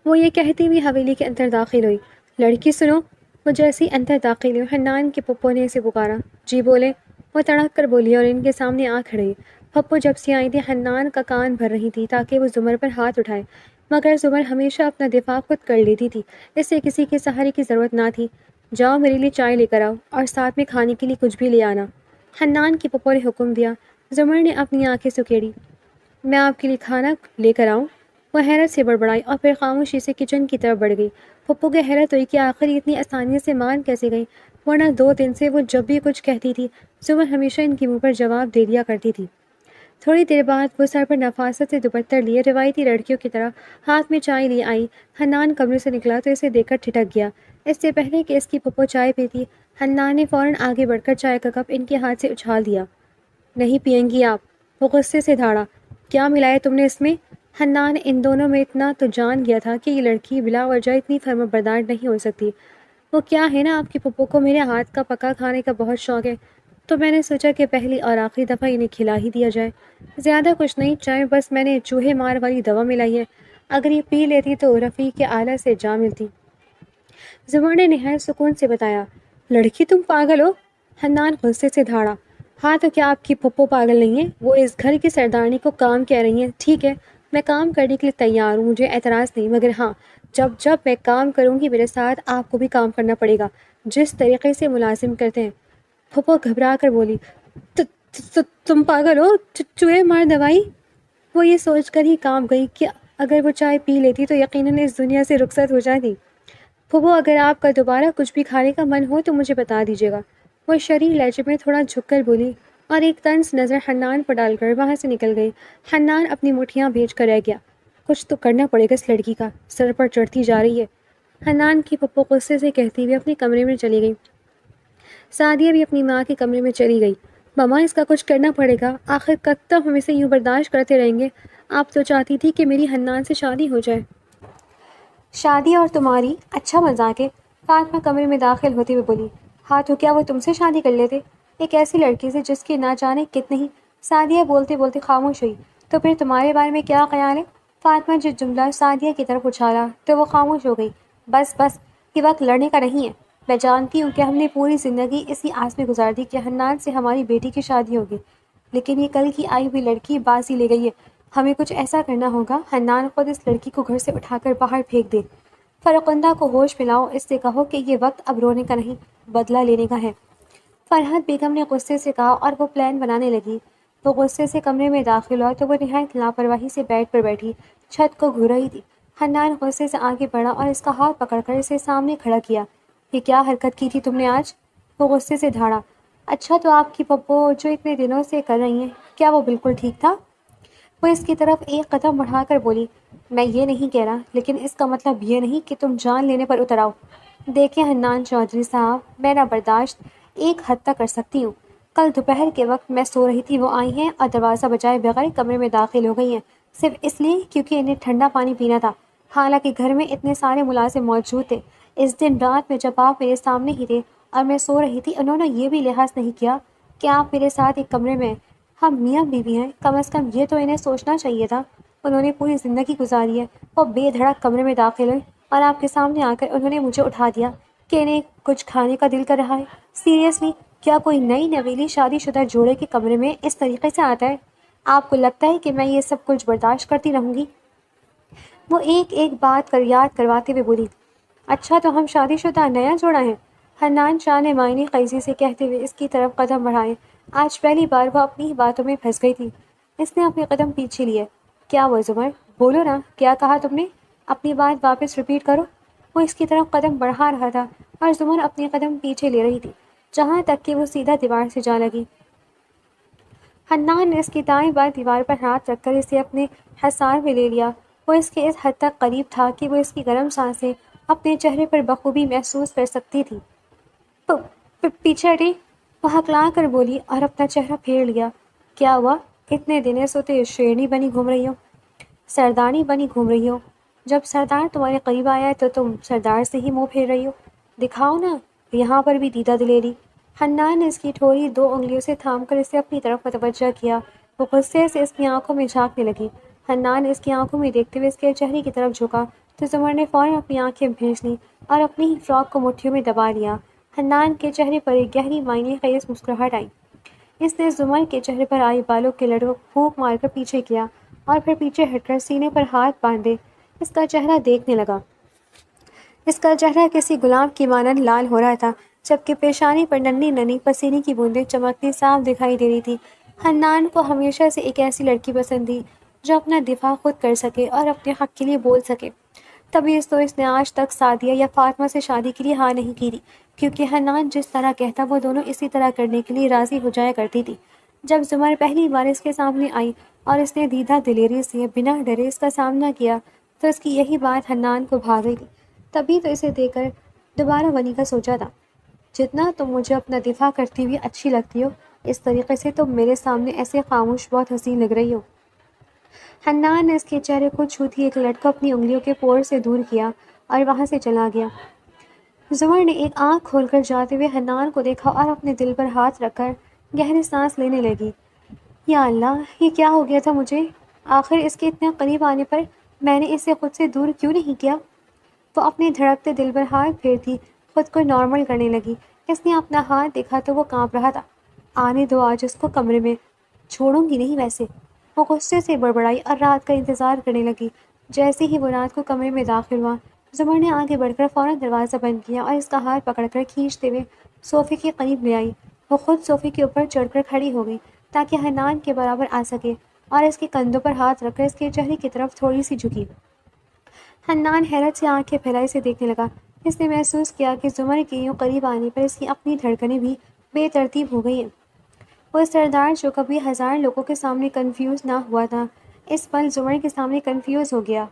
وہ یہ کہتی ہوئی حویلی کے اندر داخل ہوئی۔ لڑکی سنو! وہ جیسی اندر داخل ہوئی، حنان کے پھپھو نے اسے پکارا۔ جی بولے! وہ تڑک کر بولی اور ان کے سامنے آ کھڑی۔ پھپھو جب سے آئی تھی حنان کا کان بھر رہی تھی تاکہ وہ زمر پر ہاتھ اٹھائے، مگر زمر ہمیشہ اپنا دفاع خود کر لیتی تھی، اس سے کسی کے سہارے کی ضرورت نہ تھی۔ جاؤ میرے لیے چائے لے کر آؤ اور ساتھ میں کھانے کے لیے کچھ بھی لے آنا، حنان کی پھپھو نے حکم دیا۔ زمر نے اپنی آنکھیں سکیڑی۔ میں آپ کے لیے کھانا لے کر آؤں؟ وہ حیرت سے بڑبڑائی اور پھر خاموشی سے کچن کی طرف بڑھ گئی۔ پھپھو کو حیرت ہوئی کہ آخر اتنی آسانی سے مان کیسے گئی، ورنہ 2 دن سے وہ جب بھی کچھ کہتی تھی زمر ہمیشہ ان کے منہ پر جواب دے دیا کرتی تھی۔ تھوڑی دیر بعد وہ سر پر نفاست سے دوپٹہ لیے روایتی لڑکیوں کی طرح ہاتھ میں چائے لیے آئی۔ حنان کمرے سے نکلا تو اسے دیکھ کر ٹھٹک گیا۔ اس سے پہلے کہ اس کی پھپھو چائے پیتی، حنان نے فوراً آگے بڑھ کر چائے کا کپ ان کے ہاتھ سے اچھال دیا۔ نہیں پئیں گی آپ؟ وہ غصے سے دھاڑا۔ کیا ملایا تم نے اس میں؟ حنان ان دونوں میں اتنا تو جان گیا تھا کہ یہ لڑکی بلا وجہ اتنی فرمانبردار نہیں ہو سکتی۔ وہ کیا ہے نا، آپ کی پھپھو کو میرے ہاتھ کا پکا کھانے کا بہت شوق ہے، تو میں نے سوچا کہ پہلی اور آخری دفعہ انہیں کھلا ہی دیا جائے۔ زیادہ کچھ نہیں، چائے بس میں نے چوہے مار والی دوا ملائی ہے، اگر یہ پی لیتی تو رفیق اعلیٰ سے جا ملتی۔ زمر نے نہایت سکون سے بتایا۔ لڑکی تم پاگل ہو؟ حنان غصے سے دھاڑا۔ ہاں تو کیا آپ کی پھپھو پاگل نہیں ہے؟ وہ اس گھر کی سردارنی کو کام کہہ رہی ہیں، ٹھیک ہے میں کام کرنے کے لیے تیار ہوں، مجھے اعتراض نہیں، مگر ہاں جب میں کام کروں گی میرے ساتھ آپ کو بھی کام کرنا پڑے گا، جس طریقے سے ملازم کرتے ہیں۔ پھپھو گھبرا کر بولی، تم پاگل ہو؟ چوہے مار دوائی؟ وہ یہ سوچ کر ہی کانپ گئی کہ اگر وہ چائے پی لیتی تو یقیناً اس دنیا سے رخصت ہو جاتی۔ پھپھو اگر آپ کا دوبارہ کچھ بھی کھانے کا من ہو تو مجھے بتا دیجیے گا، وہ شریر لہجے میں تھوڑا جھک کر بولی اور ایک طنز نظر حنان پر ڈال کر وہاں سے نکل گئی۔ حنان اپنی مٹھیاں بھیج کر رہ گیا۔ کچھ تو کرنا پڑے گا اس لڑکی کا، سر پر چڑھتی جا رہی ہے، حنان کی پھپھو غصے سے کہتی ہوئے اپنے کمرے میں چلی گئی۔ سعدیہ بھی اپنی ماں کے کمرے میں چلی گئی۔ ماما اس کا کچھ کرنا پڑے گا، آخر کب تک ہم اسے یوں برداشت کرتے رہیں گے؟ آپ تو چاہتی تھی کہ میری حنان سے شادی ہو جائے۔ شادی اور تمہاری اچھا مذاق ہے، فاطمہ کمرے میں داخل ہوتے ہوئے بولی۔ ہاں تو کیا وہ تم سے شادی کر لیتے، ایک ایسی لڑکی سے جس کی نہ جانے کتنے ہی۔ سعدیہ بولتے بولتے خاموش ہوئی۔ تو پھر تمہارے بارے میں کیا خیال ہے؟ فاطمہ جس جملہ سعدیہ کی طرف اچھالا تو وہ خاموش ہو گئی۔ بس یہ وقت لڑنے کا نہیں ہے، میں جانتی ہوں کہ ہم نے پوری زندگی اسی آس میں گزار دی کہ حنان سے ہماری بیٹی کی شادی ہوگی، لیکن یہ کل کی آئی ہوئی لڑکی بازی لے گئی ہے، ہمیں کچھ ایسا کرنا ہوگا حنان خود اس لڑکی کو گھر سے اٹھا کر باہر پھینک دے۔ فرخندہ کو ہوش میں لاؤ، اس سے کہو کہ یہ وقت اب رونے کا نہیں بدلہ لینے کا ہے، فرحت بیگم نے غصے سے کہا اور وہ پلان بنانے لگی۔ وہ غصے سے کمرے میں داخل ہوا تو وہ نہایت لاپرواہی سے بیڈ پر بیٹھی چھت کو گھور رہی تھی۔ حنان غصے سے آگے بڑھا اور اس کا ہاتھ پکڑ کر اسے سامنے کھڑا کیا۔ یہ کیا حرکت کی تھی تم نے آج؟ وہ غصے سے دھاڑا۔ اچھا تو آپ کی پھپھو جو اتنے دنوں سے کر رہی ہیں، کیا وہ بالکل ٹھیک تھا؟ وہ اس کی طرف ایک قدم بڑھا کر بولی، میں یہ نہیں کہہ رہا، لیکن اس کا مطلب یہ نہیں کہ تم جان لینے پر اتر آؤ۔ دیکھیں حنان چودھری صاحب، میں نہ برداشت ایک حد تک کر سکتی ہوں۔ کل دوپہر کے وقت میں سو رہی تھی، وہ آئی ہیں اور دروازہ بجائے بغیر کمرے میں داخل ہو گئی ہیں، صرف اس لیے کیونکہ انہیں ٹھنڈا پانی پینا تھا، حالانکہ گھر میں اتنے سارے ملازم موجود تھے۔ اس دن رات میں جب آپ میرے سامنے ہی تھے اور میں سو رہی تھی، انہوں نے یہ بھی لحاظ نہیں کیا کہ آپ میرے ساتھ ایک کمرے میں، ہم میاں بیوی ہیں، کم از کم یہ تو انہیں سوچنا چاہیے تھا۔ انہوں نے پوری زندگی گزاری ہے، وہ بے دھڑک کمرے میں داخل ہوئے اور آپ کے سامنے آ کر انہوں نے مجھے اٹھا دیا کہ انہیں کچھ کھانے کا دل کر رہا ہے۔ سیریسلی، کیا کوئی نئی نویلی شادی شدہ جوڑے کے کمرے میں اس طریقے سے آتا ہے؟ آپ کو لگتا ہے کہ میں یہ سب کچھ برداشت کرتی رہوں گی؟ وہ ایک ایک بات کر یاد کرواتے ہوئے بولی۔ اچھا تو ہم شادی شدہ نیا جوڑا ہے؟ حنان شاہ نے معنی خیزی سے کہتے ہوئے اس کی طرف قدم بڑھائے۔ آج پہلی بار وہ اپنی ہی باتوں میں پھنس گئی تھی۔ اس نے اپنے قدم پیچھے لیے۔ کیا وہ زمر؟ بولو نا، کیا کہا تم نے؟ اپنی بات واپس ریپیٹ کرو۔ وہ اس کی طرف قدم بڑھا رہا تھا اور زمر اپنے قدم پیچھے لے رہی تھی، جہاں تک کہ وہ سیدھا دیوار سے جا لگی۔ حنان نے اس کی دائیں بائیں دیوار پر ہاتھ رکھ کر اسے اپنے حصار میں لے لیا۔ وہ اس کے اس حد تک قریب تھا کہ وہ اس کی گرم سانسیں اپنے چہرے پر بخوبی محسوس کر سکتی تھی۔ پیچھے ہٹی، وہ ہکلا کر بولی اور اپنا چہرہ پھیر لیا۔ کیا ہوا؟ اتنے دنوں سے تو شیرنی بنی گھوم رہی ہو، سردارنی بنی گھوم رہی ہو، جب سردار تمہارے قریب آیا ہے تو تم سردار سے ہی منہ پھیر رہی ہو، دکھاؤ نا یہاں پر بھی دیدہ دلیری۔ حنان نے اس کی ٹھوڑی 2 انگلیوں سے تھام کر اسے اپنی طرف متوجہ کیا۔ وہ غصے سے اس کی آنکھوں میں جھانکنے لگی۔ حنان نے اس کی آنکھوں میں دیکھتے ہوئے اس کے چہرے کی طرف جھکا تو زمر نے فوراً اپنی آنکھیں بھیج لیں اور اپنی ہی فراک کو مٹھیوں میں دبا لیا۔ حنان کے چہرے پر ایک گہری معنی خیز مسکراہٹ آئی۔ اس نے زمر کے چہرے پر آئی بالوں کے لڑوں پھونک مار کر پیچھے کیا اور پھر پیچھے ہٹ کر سینے پر ہاتھ باندھے اس کا چہرہ دیکھنے لگا۔ اس کا چہرہ کسی گلاب کی مانند لال ہو رہا تھا، جبکہ پیشانی پر ننھی ننھی پسینے کی بوندیں چمکتی صاف دکھائی دے رہی تھی۔ حنان کو ہمیشہ سے ایک ایسی لڑکی پسند تھی جو اپنا دفاع خود کر سکے اور اپنے حق کے لیے بول سکے۔ تبھی تو اس نے آج تک سعدیہ یا فاطمہ سے شادی کے لیے ہاں نہیں کی تھی، کیونکہ حنان جس طرح کہتا وہ دونوں اسی طرح کرنے کے لیے راضی ہو جایا کرتی تھی۔ جب زمر پہلی بار اس کے سامنے آئی اور اس نے دیدہ دلیری سے بنا ڈرے اس کا سامنا کیا تو اس کی یہی بات حنان کو بھا گئی تھی۔ تبھی تو اسے دیکھ کر دوبارہ بنی کا سوچا تھا، جتنا تم مجھے اپنا دفاع کرتی ہوئی اچھی لگتی ہو، اس طریقے سے تم میرے سامنے ایسے خاموش بہت حسین لگ رہی ہو۔ حنان نے اس کے چہرے کو چھوتی ایک لٹ کو اپنی انگلیوں کے پور سے دور کیا اور وہاں سے چلا گیا۔ زمر نے ایک آنکھ کھول کر جاتے ہوئے حنان کو دیکھا اور اپنے دل پر ہاتھ رکھ کر گہری سانس لینے لگی۔ یا اللہ، یہ کیا ہو گیا تھا مجھے؟ آخر اس کے اتنے قریب آنے پر میں نے اسے خود سے دور کیوں نہیں کیا؟ وہ اپنے دھڑکتے دل پر ہاتھ پھیرتی خود کو نارمل کرنے لگی۔ اس نے اپنا ہاتھ دیکھا تو وہ کانپ رہا تھا۔ آنے دو آج اس کو کمرے میں، چھوڑوں گی نہیں ویسے۔ وہ غصے سے بڑبڑائی اور رات کا انتظار کرنے لگی۔ جیسے ہی وہ رات کو کمرے میں داخل ہوا، زمر نے آگے بڑھ کر فوراً دروازہ بند کیا اور اس کا ہاتھ پکڑ کر کھینچتے ہوئے صوفے کے قریب لے آئی۔ وہ خود صوفے کے اوپر چڑھ کر کھڑی ہو گئی تاکہ حنان کے برابر آ سکے اور اس کے کندھوں پر ہاتھ رکھ کر اس کے چہرے کی طرف تھوڑی سی جھکی۔ حنان حیرت سے آنکھیں پھیلائے اسے دیکھنے لگا۔ اس نے محسوس کیا کہ زمر کے یوں قریب آنے پر اس کی اپنی دھڑکنیں بھی بے ترتیب ہو گئی ہیں۔ وہ سردار جو کبھی ہزار لوگوں کے سامنے کنفیوز نہ ہوا تھا، اس پل زمر کے سامنے کنفیوز ہو گیا۔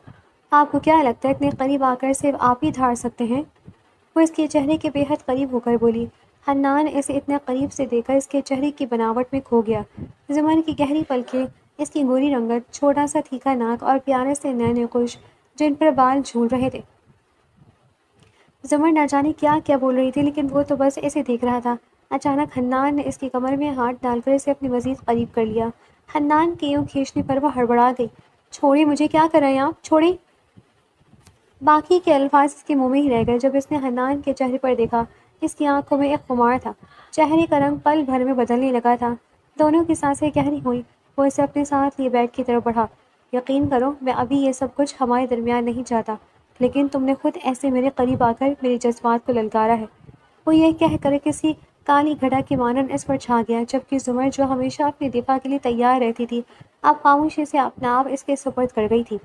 آپ کو کیا لگتا ہے اتنے قریب آ کر صرف آپ ہی دھاڑ سکتے ہیں؟ وہ اس کے چہرے کے بے حد قریب ہو کر بولی۔ حنان نے اسے اتنے قریب سے دیکھ کر اس کے چہرے کی بناوٹ میں کھو گیا۔ زمر کی گہری پلکیں، اس کی گوری رنگت، چھوٹا سا تیکھا ناک اور پیارے سے نین خش جن پر بال جھول رہے تھے۔ زمر نہ جانے کیا کیا بول رہی تھی، لیکن وہ تو بس اسے دیکھ رہا تھا۔ اچانک حنان نے اس کی کمر میں ہاتھ ڈال کر اسے اپنے مزید قریب کر لیا۔ حنان کے یوں کھینچنے پر وہ ہڑبڑا گئی۔ چھوڑیں مجھے، کیا کر رہے ہیں آپ؟ چھوڑیں۔ باقی کے الفاظ اس کے منہ میں ہی رہ گئے جب اس نے حنان کے چہرے پر دیکھا۔ اس کی آنکھوں میں ایک خمار تھا، چہرے کا رنگ پل بھر میں بدلنے لگا تھا۔ دونوں کی سانسیں گہری ہوئیں۔ وہ اسے اپنے ساتھ لیے بیڈ کی طرف بڑھا۔ یقین کرو میں ابھی یہ سب کچھ ہمارے درمیان نہیں چاہتا، لیکن تم نے خود ایسے میرے قریب آ کر میرے جذبات کو للکارا ہے۔ وہ یہ کہہ کر کسی کالی گھڑا کی مانند اس پر چھا گیا، جبکہ زمر جو ہمیشہ اپنے دفاع کے لیے تیار رہتی تھی اب خاموشی سے اپنا آپ اس کے سپرد کر گئی تھی۔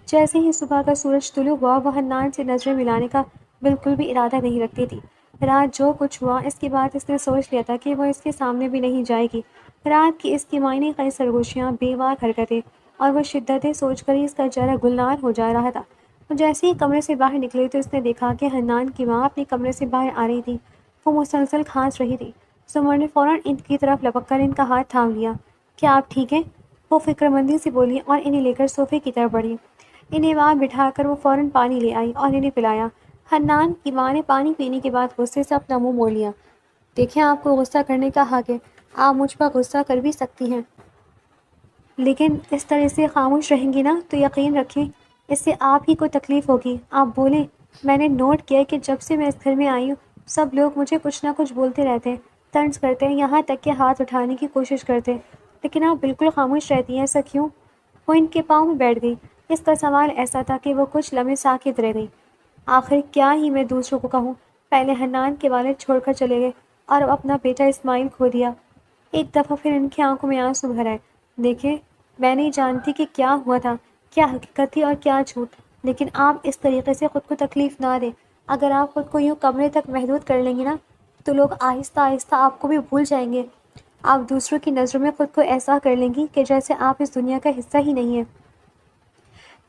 جیسے ہی صبح کا سورج طلوع ہوا، وہ حنان سے نظریں ملانے کا بالکل بھی ارادہ نہیں رکھتی تھی۔ رات جو کچھ ہوا اس کے بعد اس نے سوچ لیا تھا کہ وہ اس کے سامنے بھی نہیں جائے گی۔ رات کی اس کی معنی خیز سرگوشیاں، بے باک حرکتیں اور وہ شدتیں سوچ کر ہی اس کا چہرہ گلنار ہو جا رہا تھا۔ وہ جیسے ہی کمرے سے باہر نکلی تو اس نے دیکھا کہ حنان کی ماں اپنے کمرے سے باہر آ رہی تھی۔ وہ مسلسل کھانس رہی تھی۔ زمر نے فوراً ان کی طرف لپک کر ان کا ہاتھ تھام لیا۔ کیا آپ ٹھیک ہیں؟ وہ فکر مندی سے بولی اور انہیں لے کر صوفے کی طرف بڑھی۔ انہیں وہاں بٹھا کر وہ فوراً پانی لے آئی اور انہیں پلایا۔ حنان کی ماں نے پانی پینے کے بعد غصے سے اپنا منہ موڑ لیا۔ دیکھیں، آپ کو غصہ کرنے کا حق ہے، آپ مجھ پر غصہ کر بھی سکتی ہیں، لیکن اس طرح سے خاموش رہیں گی نا تو یقین رکھیں اس سے آپ ہی کو تکلیف ہوگی۔ آپ بولیں۔ میں نے نوٹ کیا کہ جب سے میں اس گھر میں آئی ہوں سب لوگ مجھے کچھ نہ کچھ بولتے رہتے ہیں، طنز کرتے ہیں، یہاں تک کہ ہاتھ اٹھانے کی کوشش کرتے ہیں، لیکن آپ بالکل خاموش رہتی ہیں، ایسا کیوں؟ وہ ان کے پاؤں میں بیٹھ گئی۔ اس کا سوال ایسا تھا کہ وہ کچھ لمحے ساکت رہ گئی۔ آخر کیا ہی میں دوسروں کو کہوں، پہلے حنان کے والد چھوڑ کر چلے گئے اور اب اپنا بیٹا اسماعیل کھو دیا۔ ایک دفعہ پھر ان کی آنکھوں میں آنسو بھر آئے۔ دیکھیں، میں نہیں جانتی کہ کیا ہوا تھا، کیا حقیقت تھی اور کیا جھوٹ، لیکن آپ اس طریقے سے خود کو تکلیف نہ دیں۔ اگر آپ خود کو یوں کمرے تک محدود کر لیں گی نا تو لوگ آہستہ آہستہ آپ کو بھی بھول جائیں گے۔ آپ دوسروں کی نظروں میں خود کو ایسا کر لیں گی کہ جیسے آپ اس دنیا کا حصہ ہی نہیں ہیں۔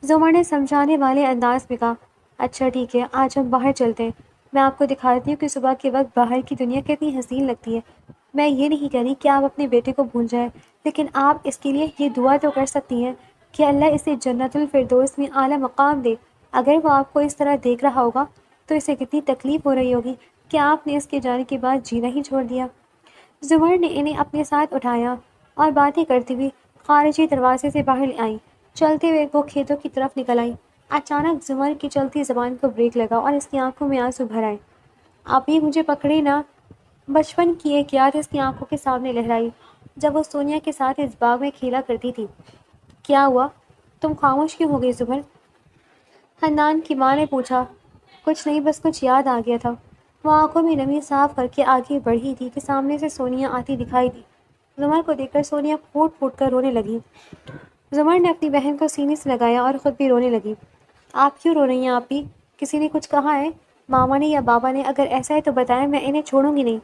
زمر نے سمجھانے والے انداز میں کہا۔ اچھا ٹھیک ہے، آج ہم باہر چلتے ہیں، میں آپ کو دکھاتی ہوں کہ صبح کے وقت باہر کی دنیا کتنی حسین لگتی ہے۔ میں یہ نہیں کہہ رہی کہ آپ اپنے بیٹے کو بھول جائیں، لیکن آپ اس کے لیے یہ دعا تو کر سکتی ہیں کہ اللہ اسے جنت الفردوس میں اعلیٰ مقام دے۔ اگر وہ آپ کو اس طرح دیکھ رہا ہوگا تو اسے کتنی تکلیف ہو رہی ہوگی کہ آپ نے اس کے جانے کے بعد جینا ہی چھوڑ دیا۔ زمر نے انہیں اپنے ساتھ اٹھایا اور باتیں کرتی ہوئی خارجی دروازے سے باہر لے آئی۔ چلتے ہوئے وہ کھیتوں کی طرف نکل آئی۔ اچانک زمر کی چلتی زبان کو بریک لگا اور اس کی آنکھوں میں آنسو بھر آئے۔ آپ ہی مجھے پکڑے نا۔ بچپن کی ایک یاد اس کی آنکھوں کے سامنے لہرائی جب وہ سونیا کے ساتھ اس باغ میں کھیلا کرتی تھی۔ کیا ہوا؟ تم خاموش کیوں ہو گئی زمر؟ حنان کی ماں نے پوچھا۔ کچھ نہیں، بس کچھ یاد آ گیا تھا۔ وہ آنکھوں میں نمی صاف کر کے آگے بڑھی تھی کہ سامنے سے سونیا آتی دکھائی دی۔ زمر کو دیکھ کر سونیا پھوٹ پھوٹ کر رونے لگی۔ زمر نے اپنی بہن کو سینے سے لگایا اور خود بھی رونے لگی۔ آپ کیوں رو رہی ہیں آپی؟ کسی نے کچھ کہا ہے؟ ماما نے یا بابا نے؟ اگر ایسا ہے تو بتائیں، میں انہیں چھوڑوں گی نہیں۔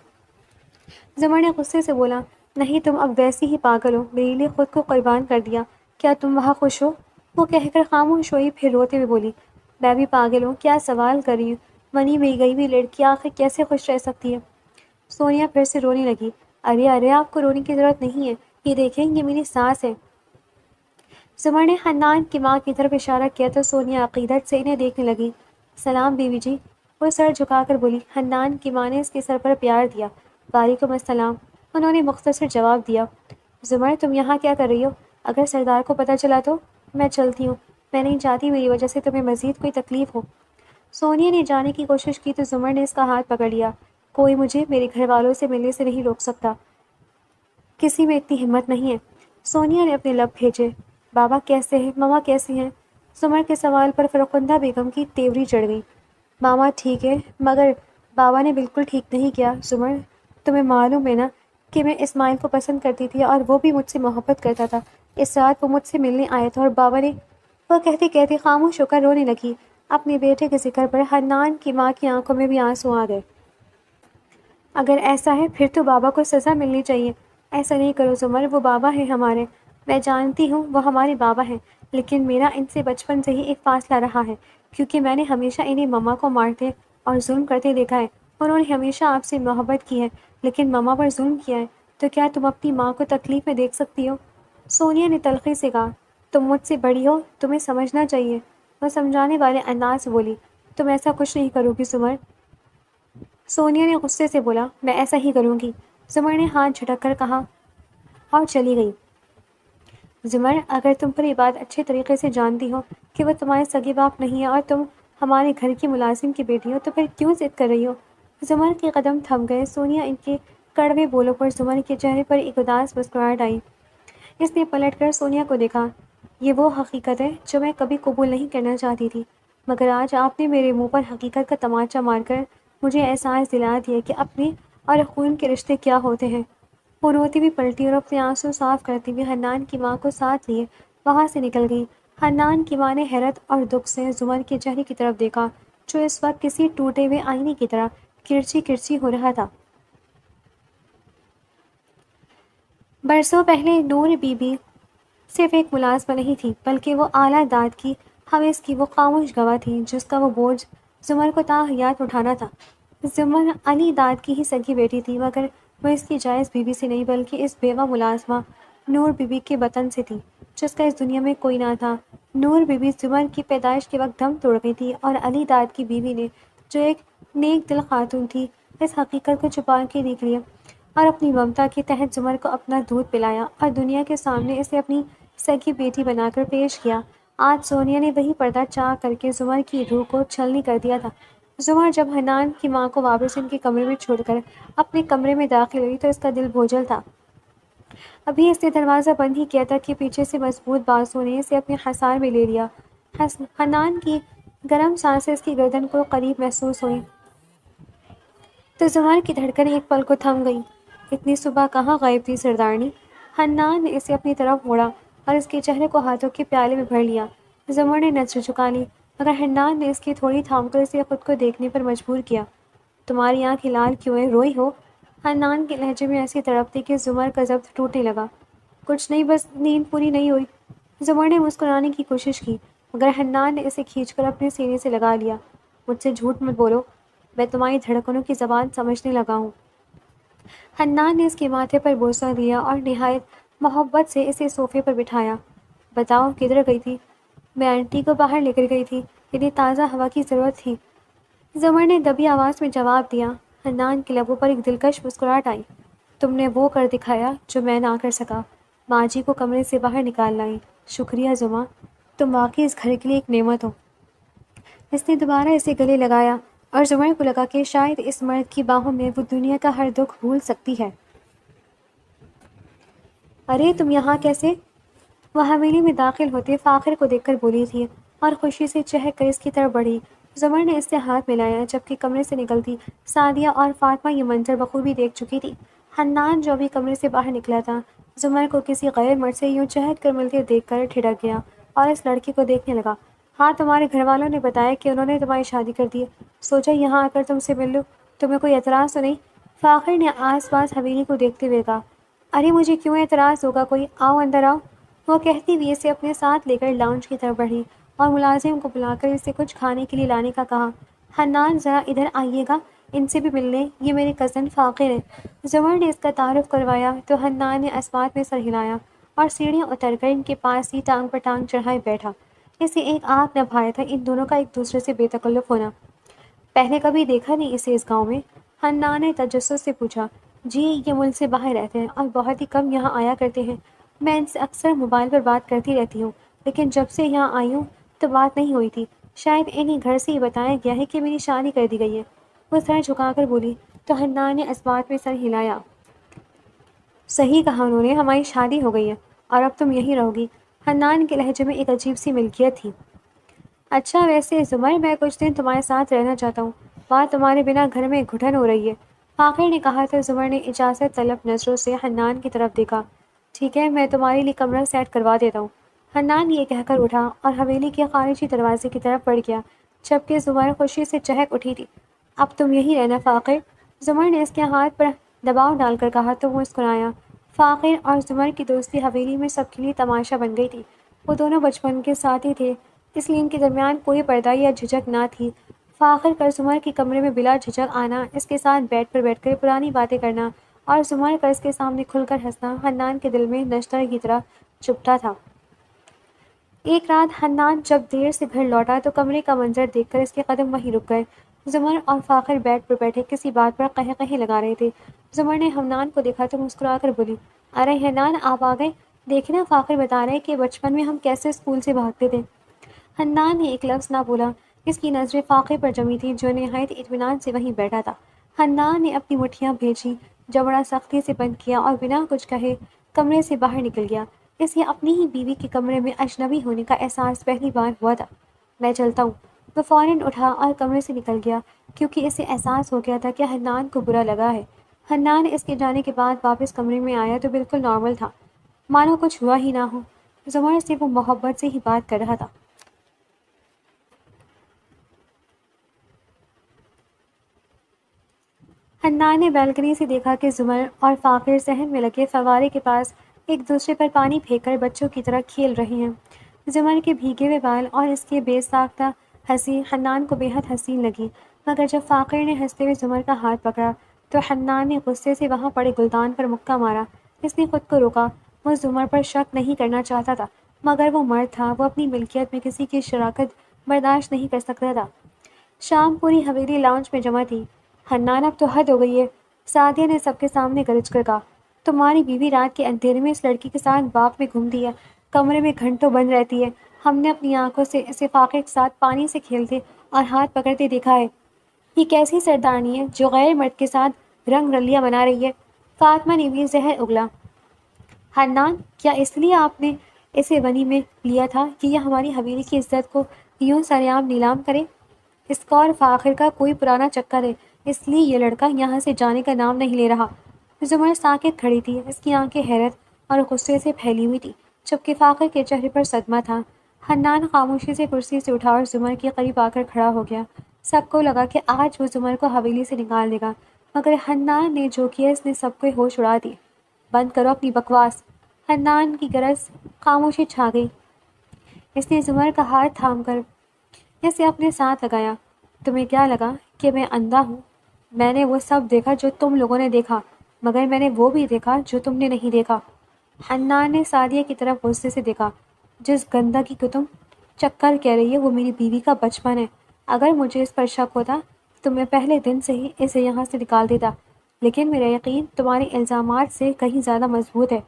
زمر نے غصے سے بولا۔ نہیں، تم اب ویسی ہی پاگل ہو، میرے لیے خود کو قربان کر دیا، کیا تم وہاں خوش ہو؟ وہ کہہ کر خاموش ہوئی، پھر روتے ہوئے بولی، میں بھی پاگل ہوں، کیا سوال کر رہی ہوں؟ منی میں گئی ہوئی لڑکی آخر کیسے خوش رہ سکتی ہے؟ سونیا پھر سے رونے لگی۔ ارے ارے، آپ کو رونے کی ضرورت نہیں ہے، یہ دیکھیں، یہ میری ساس ہے۔ زمر نے حنان کی ماں کی طرف اشارہ کیا تو سونیا عقیدت سے انہیں دیکھنے لگی۔ سلام بیوی جی، وہ سر جھکا کر بولی۔ حنان کی ماں نے اس کے سر پر پیار دیا۔ وعلیکم السلام، انہوں نے مختصر جواب دیا۔ زمر، تم یہاں کیا کر رہی ہو؟ اگر سردار کو پتہ چلا تو؟ میں چلتی ہوں، میں نہیں چاہتی میری وجہ سے تمہیں مزید کوئی تکلیف ہو۔ سونیا نے جانے کی کوشش کی تو زمر نے اس کا ہاتھ پکڑ لیا۔ کوئی مجھے میرے گھر والوں سے ملنے سے نہیں روک سکتا، کسی میں اتنی ہمت نہیں ہے۔ سونیا نے اپنے لب بھیجے۔ بابا کیسے ہیں؟ ماما کیسی ہیں؟ زمر کے سوال پر فرخندہ بیگم کی تیوری چڑھ گئی۔ ماما ٹھیک ہے، مگر بابا نے بالکل ٹھیک نہیں کیا۔ زمر، تمہیں معلوم ہے نا کہ میں اسماعیل کو پسند کرتی تھی اور وہ بھی مجھ سے محبت کرتا تھا۔ اس رات وہ مجھ سے ملنے آیا تھا اور بابا نے… وہ کہتے کہتے خاموش ہو کر رونے لگی۔ اپنے بیٹے کے ذکر پر حنان کی ماں کی آنکھوں میں بھی آنسو آ گئے۔ اگر ایسا ہے پھر تو بابا کو سزا ملنی چاہیے۔ ایسا نہیں کرو زمر، وہ بابا ہیں ہمارے۔ میں جانتی ہوں وہ ہمارے بابا ہیں، لیکن میرا ان سے بچپن سے ہی ایک فاصلہ رہا ہے، کیونکہ میں نے ہمیشہ انہیں مما کو مارتے اور ظلم کرتے دیکھا ہے۔ انہوں نے ہمیشہ آپ سے محبت کی ہے، لیکن مما پر ظلم کیا ہے۔ تو کیا تم اپنی ماں کو تکلیف میں دیکھ سکتی ہو؟ سونیا نے تلخی سے کہا۔ تم مجھ سے بڑی ہو، تمہیں سمجھنا چاہیے۔ وہ سمجھانے والے انداز سے بولی۔ تم ایسا کچھ نہیں کرو گی زمر، سونیا نے غصے سے بولا۔ میں ایسا ہی کروں گی، زمر نے ہاتھ جھٹک کر کہا اور چلی گئی۔ زمر، اگر تم پر یہ بات اچھے طریقے سے جانتی ہو کہ وہ تمہارے سگے باپ نہیں ہیں اور تم ہمارے گھر کی ملازم کی بیٹی ہو، تو پھر کیوں ضد کر رہی ہو؟ زمر کے قدم تھم گئے۔ سونیا ان کے کڑوے بولوں پر زمر کے چہرے پر ایک اداس مسکراہٹ آئی۔ اس نے پلٹ کر سونیا کو دیکھا۔ یہ وہ حقیقت ہے جو میں کبھی قبول نہیں کرنا چاہتی تھی، مگر آج آپ نے میرے منہ پر حقیقت کا تماچا مار کر مجھے احساس دلا دیا کہ اپنے اور خون کے رشتے کیا ہوتے ہیں۔ وہ روتی ہوئی پلٹی اور اپنے آنسو صاف کرتی ہوئی حنان کی ماں کو ساتھ لیے وہاں سے نکل گئی۔ حنان کی ماں نے حیرت اور دکھ سے زمر کے چہرے کی طرف دیکھا، جو اس وقت کسی ٹوٹے ہوئے آئینے کی طرح کرچی کرچی ہو رہا تھا۔ برسوں پہلے نور بی بی صرف ایک ملازمہ نہیں تھی، بلکہ وہ اعلیٰ داد کی حویث کی وہ خاموش گواہ تھی جس کا وہ بوجھ زمر کو تا حیات اٹھانا تھا۔ زمر علی داد کی ہی سگی بیٹی تھی، مگر وہ اس کی جائز بیوی سے نہیں بلکہ اس بیوہ ملازمہ نور بی بی کے بطن سے تھی، جس کا اس دنیا میں کوئی نہ تھا۔ نور بی بی زمر کی پیدائش کے وقت دم توڑ گئی تھی اور علی داد کی بیوی نے، جو ایک نیک دل خاتون تھی، اس حقیقت کو چھپا کے نکلی اور اپنی ممتا کے تحت زمر کو اپنا دودھ پلایا اور دنیا کے سامنے اسے اپنی سگی بیٹی بنا کر پیش کیا۔ آج سونیا نے وہی پردہ چاک کر کے زمر کی روح کو چھلنی کر دیا تھا۔ زمر جب حنان کی ماں کو واپس ان کے کمرے میں چھوڑ کر اپنے کمرے میں داخل ہوئی تو اس کا دل بوجھل تھا۔ ابھی اس نے دروازہ بند ہی کیا تھا کہ پیچھے سے مضبوط بازو نے اسے اپنے حصار میں لے لیا۔ حنان کی گرم سانسیں اس کی گردن کو قریب محسوس ہوئیں تو زمر کی دھڑکنیں ایک پل کو تھم گئیں۔ اتنی صبح کہاں غائب تھی سردارنی؟ حنان نے اسے اپنی طرف موڑا اور اس کے چہرے کو ہاتھوں کے پیالے میں بھر لیا۔ زمر نے نظر جھکا لی، مگر حنان نے اس کی تھوڑی تھام کر اسے خود کو دیکھنے پر مجبور کیا۔ تمہاری آنکھیں لال کیوں ہیں؟ روئی ہو؟ حنان کے لہجے میں ایسی تڑپ تھی کہ زمر کا ضبط ٹوٹنے لگا۔ کچھ نہیں، بس نیند پوری نہیں ہوئی۔ زمر نے مسکرانے کی کوشش کی، مگر حنان نے اسے کھینچ کر اپنے سینے سے لگا لیا۔ مجھ سے جھوٹ مت بولو، میں تمہاری دھڑکنوں کی زبان سمجھنے لگا ہوں۔ حنان نے اس کے ماتھے پر بوسہ دیا اور نہایت محبت سے اسے صوفے پر بٹھایا۔ بتاؤ کدھر گئی تھی؟ میں آنٹی کو باہر لے کر گئی تھی، انہیں تازہ ہوا کی ضرورت تھی، زمر نے دبی آواز میں جواب دیا۔ حنان کے لبوں پر ایک دلکش مسکراہٹ آئی۔ تم نے وہ کر دکھایا جو میں نہ کر سکا، ماں جی کو کمرے سے باہر نکال لائی۔ شکریہ زما، تم واقعی اس گھر کے لیے ایک نعمت ہو۔ اس نے دوبارہ اسے گلے لگایا اور زمر کو لگا کہ شاید اس مرد کی باہوں میں وہ دنیا کا ہر دکھ بھول سکتی ہے۔ ارے تم یہاں کیسے؟ وہ حویلی میں داخل ہوتے فاخر کو دیکھ کر بولی تھی اور خوشی سے چہک کر اس کی طرف بڑھی۔ زمر نے اس سے ہاتھ ملایا، جبکہ کمرے سے نکلتی سعدیہ اور فاطمہ یہ منظر بخوبی دیکھ چکی تھی۔ حنان جو ابھی کمرے سے باہر نکلا تھا، زمر کو کسی غیر مرد سے یوں چہت کر ملتے دیکھ کر ٹھڑک گیا اور اس لڑکی کو دیکھنے لگا۔ ہاں، تمہارے گھر والوں نے بتایا کہ انہوں نے تمہاری شادی کر دی ہے، سوچا یہاں آ کر تم سے مل لوں۔ تمہیں کوئی اعتراض تو نہیں؟ فاخر نے آس پاس حویلی کو دیکھتے ہوئے کہا۔ ارے مجھے کیوں اعتراض ہوگا کوئی، آؤ اندر آؤ، وہ کہتی ہوئی اسے اپنے ساتھ لے کر لاؤنج کی طرف بڑھی اور ملازم کو بلا کر اسے کچھ کھانے کے لیے لانے کا کہا۔ حنان ذرا ادھر آئیے گا، ان سے بھی ملنے، یہ میرے کزن فاقر ہے۔ زمر نے اس کا تعارف کروایا تو حنان نے اسبات میں سر ہلایا اور سیڑھیاں اتر کر ان کے پاس ہی ٹانگ پر ٹانگ چڑھائے بیٹھا۔ اسے ایک آنکھ نہ بھایا تھا ان دونوں کا ایک دوسرے سے بے تکلف ہونا۔ پہلے کبھی دیکھا نہیں اسے اس گاؤں میں؟ حنان نے تجسس سے پوچھا۔ جی یہ ملک سے باہر رہتے ہیں اور بہت ہی کم یہاں آیا کرتے ہیں۔ میں ان سے اکثر موبائل پر بات کرتی رہتی ہوں، لیکن جب سے یہاں آئی ہوں تو بات نہیں ہوئی تھی۔ شاید انہیں گھر سے ہی بتایا گیا ہے کہ میری شادی کر دی گئی ہے۔ وہ سر جھکا کر بولی تو حنان نے اسبات میں سر ہلایا۔ صحیح کہا انہوں نے، ہماری شادی ہو گئی ہے اور اب تم یہیں رہو گی۔ حنان کے لہجے میں ایک عجیب سی ملکیت تھی۔ اچھا ویسے زمر، میں کچھ دن تمہارے ساتھ رہنا چاہتا ہوں، بات تمہارے بنا گھر میں گھٹن ہو رہی ہے۔ فاقر نے کہا تو زمر نے اجازت طلب نظروں سے حنان کی طرف دیکھا۔ ٹھیک ہے، میں تمہارے لیے کمرہ سیٹ کروا دیتا ہوں۔ حنان یہ کہہ کر اٹھا اور حویلی کے خارجی دروازے کی طرف بڑھ گیا، جبکہ زمر خوشی سے چہک اٹھی تھی۔ اب تم یہی رہنا فاقر، زمر نے اس کے ہاتھ پر دباؤ ڈال کر کہا تو وہ مسکرایا۔ فاقر اور زمر کی دوستی حویلی میں سب کے لیے تماشا بن گئی تھی۔ وہ دونوں بچپن کے ساتھی تھے، اس لیے ان کے درمیان کوئی پردہ یا جھجک نہ تھی۔ فاقر کا زمر کے کمرے میں بلا جھجک آنا، اس کے ساتھ بیڈ پر بیٹھ کر پرانی باتیں کرنا اور زمر کا اس کے سامنے کھل کر ہنسنا حنان کے دل میں نشتر کی طرح چبھتا تھا۔ ایک رات حنان جب دیر سے گھر لوٹا تو کمرے کا منظر دیکھ کر اس کے قدم وہیں رک گئے۔ زمر اور فاقر بیڈ پر بیٹھے کسی بات پر قہقہے لگا رہے تھے۔ زمر نے حنان کو دیکھا تو مسکرا کر بولی، ارے حنان آپ آ گئے، دیکھنا فاقر بتا رہے کہ بچپن میں ہم کیسے اسکول سے بھاگتے تھے۔ حنان نے ایک لفظ نہ بولا، اس کی نظریں فاقر پر جمی تھیں جو نہایت اطمینان سے وہیں بیٹھا تھا۔ حنان نے اپنی مٹھیاں بھیجی، جبڑا سختی سے بند کیا اور بنا کچھ کہے کمرے سے باہر نکل گیا۔ اسے اپنی ہی بیوی کے کمرے میں اجنبی ہونے کا احساس پہلی بار ہوا تھا۔ میں چلتا ہوں، وہ فوراً اٹھا اور کمرے سے نکل گیا، کیونکہ اسے احساس ہو گیا تھا کہ حنان کو برا لگا ہے۔ حنان اس کے جانے کے بعد واپس کمرے میں آیا تو بالکل نارمل تھا، مانو کچھ ہوا ہی نہ ہو۔ زمر سے وہ محبت سے ہی بات کر رہا تھا۔ حنان نے بالکنی سے دیکھا کہ زمر اور فاقر صحن میں لگے فوارے کے پاس ایک دوسرے پر پانی پھینک کر بچوں کی طرح کھیل رہے ہیں۔ زمر کے بھیگے ہوئے بال اور اس کے بے ساختہ ہنسی حنان کو بے حد حسین لگی، مگر جب فاقر نے ہنستے ہوئے زمر کا ہاتھ پکڑا تو حنان نے غصے سے وہاں پڑے گلدان پر مکہ مارا۔ اس نے خود کو روکا، وہ زمر پر شک نہیں کرنا چاہتا تھا، مگر وہ مرد تھا، وہ اپنی ملکیت میں کسی کی شراکت برداشت نہیں کر سکتا تھا۔ شام پوری حویلی لاؤنج میں جمع تھی۔ حنان اب تو حد ہو گئی ہے، سعدیہ نے سب کے سامنے گرج کر کہا۔ تمہاری بیوی رات کے اندھیرے میں اس لڑکی کے ساتھ باغ میں گھومتی ہے، کمرے میں گھنٹوں بند رہتی ہے۔ ہم نے اپنی آنکھوں سے اسے فاقر کے ساتھ پانی سے کھیلتے اور ہاتھ پکڑتے دیکھا ہے۔ یہ کیسی سردارنی ہے جو غیر مرد کے ساتھ رنگ رلیاں بنا رہی ہے؟ فاطمہ نے بھی زہر اگلا۔ حنان، کیا اس لیے آپ نے اسے ونی میں لیا تھا کہ یہ ہماری حویلی کی عزت کو یوں سریعام نیلام کرے؟ اس کا اور فاخر کا کوئی پرانا چکر ہے، اس لیے یہ لڑکا یہاں سے جانے کا نام نہیں لے رہا۔ زمر ساکت کھڑی تھی، اس کی آنکھیں حیرت اور غصے سے پھیلی ہوئی تھی، جبکہ فاخر کے چہرے پر صدمہ تھا۔ حنان خاموشی سے کرسی سے اٹھا اور زمر کے قریب آ کر کھڑا ہو گیا۔ سب کو لگا کہ آج وہ زمر کو حویلی سے نکال دے گا، مگر حنان نے جو کیا اس نے سب کے ہوش اڑا دیے۔ بند کرو اپنی بکواس، حنان کی غرض خاموشی چھا گئی۔ اس نے زمر کا ہاتھ تھام کر اسے اپنے ساتھ لگایا۔ تمہیں کیا لگا کہ میں اندھا ہوں؟ میں نے وہ سب دیکھا جو تم لوگوں نے دیکھا، مگر میں نے وہ بھی دیکھا جو تم نے نہیں دیکھا۔ حنان نے سعدیہ کی طرف غصے سے دیکھا۔ جس گندگی کو تم چکر کہہ رہی ہے وہ میری بیوی کا بچپن ہے۔ اگر مجھے اس پر شک ہوتا تو میں پہلے دن سے ہی اسے یہاں سے نکال دیتا، لیکن میرا یقین تمہارے الزامات سے کہیں زیادہ مضبوط ہے۔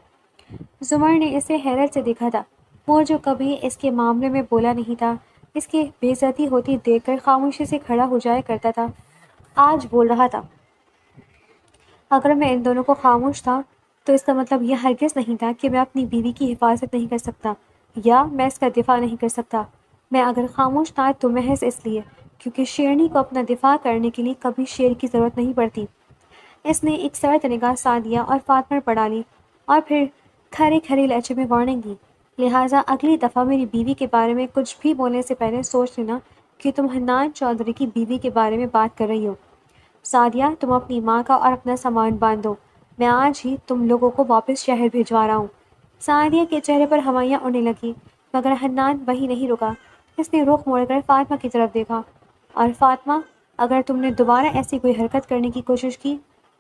زمر نے اسے حیرت سے دیکھا تھا، وہ جو کبھی اس کے معاملے میں بولا نہیں تھا، اس کی بے عزتی ہوتی دیکھ کر خاموشی سے کھڑا ہو جایا کرتا تھا، آج بول رہا تھا۔ اگر میں ان دونوں کو خاموش تھا تو اس کا مطلب یہ ہرگز نہیں تھا کہ میں اپنی بیوی کی حفاظت نہیں کر سکتا یا میں اس کا دفاع نہیں کر سکتا۔ میں اگر خاموش تھا تو محض اس لیے کیونکہ شیرنی کو اپنا دفاع کرنے کے لیے کبھی شیر کی ضرورت نہیں پڑتی۔ اس نے ایک سرد نگاہ سعدیہ اور فاطمہ پر ڈالی اور پھر کھرے کھرے لہجے میں وارننگ دی، لہٰذا اگلی دفعہ میری بیوی کے بارے میں کچھ بھی بولنے سے پہلے سوچ لینا کہ تم حنان چودھری کی بیوی کے بارے میں بات کر رہی ہو۔ سعدیہ، تم اپنی ماں کا اور اپنا سامان باندھو، میں آج ہی تم لوگوں کو واپس شہر بھجوا رہا ہوں۔ سعدیہ کے چہرے پر ہوائیاں اڑنے لگیں، مگر حنان وہیں نہیں رکا۔ اس نے رخ موڑ کر فاطمہ کی طرف دیکھا، اور فاطمہ، اگر تم نے دوبارہ ایسی کوئی حرکت کرنے کی کوشش کی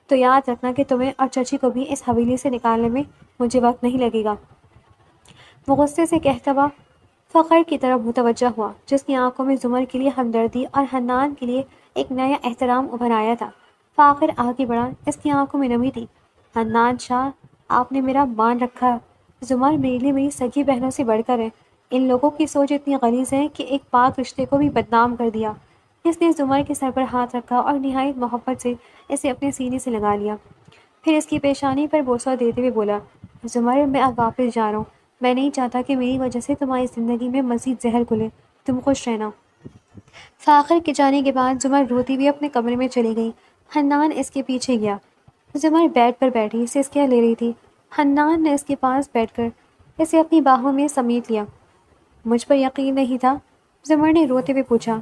تو یاد رکھنا کہ تمہیں اور چچی کو بھی اس حویلی سے نکالنے میں مجھے وقت نہیں لگے گا۔ وہ غصے سے کہتا ہوا فخر کی طرف متوجہ ہوا، جس کی آنکھوں میں زمر کے لیے ہمدردی اور حنان کے لیے ایک نیا احترام ابھر آیا تھا۔ فاخر آگے بڑھا، اس کی آنکھوں میں نمی تھی۔ حنان شاہ، آپ نے میرا مان رکھا۔ زمر میرے لیے میری سگی بہنوں سے بڑھ کر ہے۔ ان لوگوں کی سوچ اتنی غلیظ ہے کہ ایک پاک رشتے کو بھی بدنام کر دیا۔ اس نے زمر کے سر پر ہاتھ رکھا اور نہایت محبت سے اسے اپنے سینے سے لگا لیا، پھر اس کی پیشانی پر بوسہ دیتے ہوئے بولا، زمر، میں اب واپس جا رہا ہوں۔ میں نہیں چاہتا کہ میری وجہ سے تمہاری زندگی میں مزید زہر گھلے۔ تم خوش رہنا۔ فاخر کے جانے کے بعد زمر روتی ہوئی اپنے کمرے میں چلی گئی۔ حنان اس کے پیچھے گیا۔ زمر بیڈ پر بیٹھی سسکیاں لے رہی تھی۔ حنان نے اس کے پاس بیٹھ کر اسے اپنی باہوں میں سمیٹ لیا۔ مجھ پر یقین نہیں تھا؟ زمر نے روتے ہوئے پوچھا۔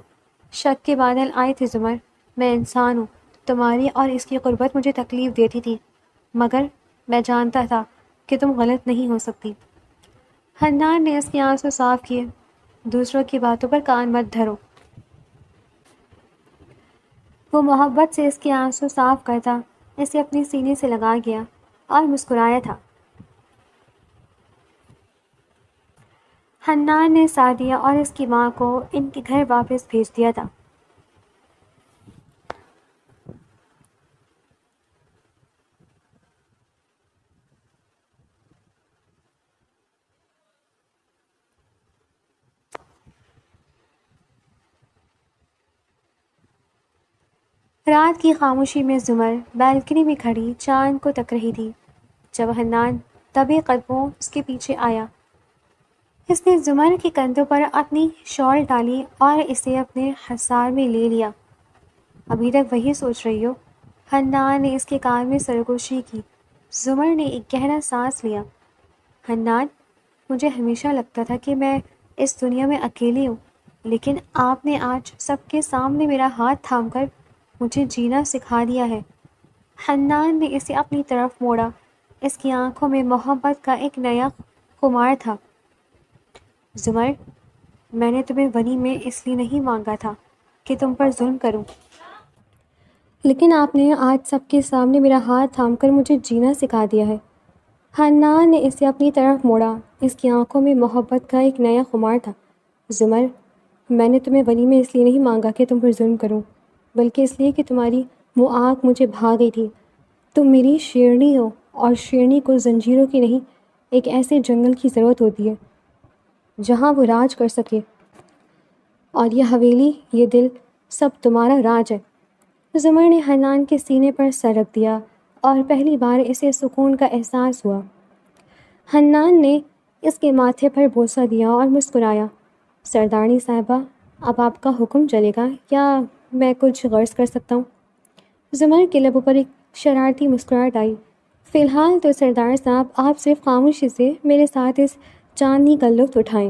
شک کے بادل آئے تھے زمر، میں انسان ہوں، تمہاری اور اس کی قربت مجھے تکلیف دیتی تھی، مگر میں جانتا تھا کہ تم غلط نہیں ہو سکتی۔ حنان نے اس کے آنسو صاف کیے۔ دوسروں کی باتوں پر کان مت دھرو۔ وہ محبت سے اس کے آنسو صاف کرتا اسے اپنے سینے سے لگا گیا اور مسکرایا تھا۔ حنان نے سعدیہ اور اس کی ماں کو ان کے گھر واپس بھیج دیا تھا۔ رات کی خاموشی میں زمر بالکنی میں کھڑی چاند کو تک رہی تھی جب حنان دبے قدموں اس کے پیچھے آیا۔ اس نے زمر کے کندھوں پر اپنی شال ڈالی اور اسے اپنے حصار میں لے لیا۔ ابھی تک وہی سوچ رہی ہو؟ حنان نے اس کے کان میں سرگوشی کی۔ زمر نے ایک گہرا سانس لیا۔ حنان، مجھے ہمیشہ لگتا تھا کہ میں اس دنیا میں اکیلی ہوں، لیکن آپ نے آج سب کے سامنے میرا ہاتھ تھام کر مجھے جینا سکھا دیا ہے۔ حنان نے اسے اپنی طرف موڑا۔ اس کی آنکھوں میں محبت کا ایک نیا خمار تھا۔ زمر، میں نے تمہیں ونی میں اس لیے نہیں مانگا تھا کہ تم پر ظلم کروں، لیکن آپ نے آج سب کے سامنے میرا ہاتھ تھام کر مجھے جینا سکھا دیا ہے۔ حنان نے اسے اپنی طرف موڑا۔ اس کی آنکھوں میں محبت کا ایک نیا خمار تھا۔ زمر، میں نے تمہیں ونی میں اس لیے نہیں مانگا کہ تم پر ظلم کروں، بلکہ اس لیے کہ تمہاری وہ آنکھ مجھے بھا گئی تھی۔ تم میری شیرنی ہو، اور شیرنی کو زنجیروں کی نہیں، ایک ایسے جنگل کی ضرورت ہوتی ہے جہاں وہ راج کر سکے، اور یہ حویلی، یہ دل، سب تمہارا راج ہے۔ زمر نے حنان کے سینے پر سر رکھ دیا اور پہلی بار اسے سکون کا احساس ہوا۔ حنان نے اس کے ماتھے پر بوسہ دیا اور مسکرایا۔ سردارنی صاحبہ، اب آپ کا حکم چلے گا یا میں کچھ غرض کر سکتا ہوں؟ زمر کے لبوں پر ایک شرارتی مسکراہٹ آئی۔ فی الحال تو سردار صاحب، آپ صرف خاموشی سے میرے ساتھ اس چاندنی کا لطف اٹھائیں۔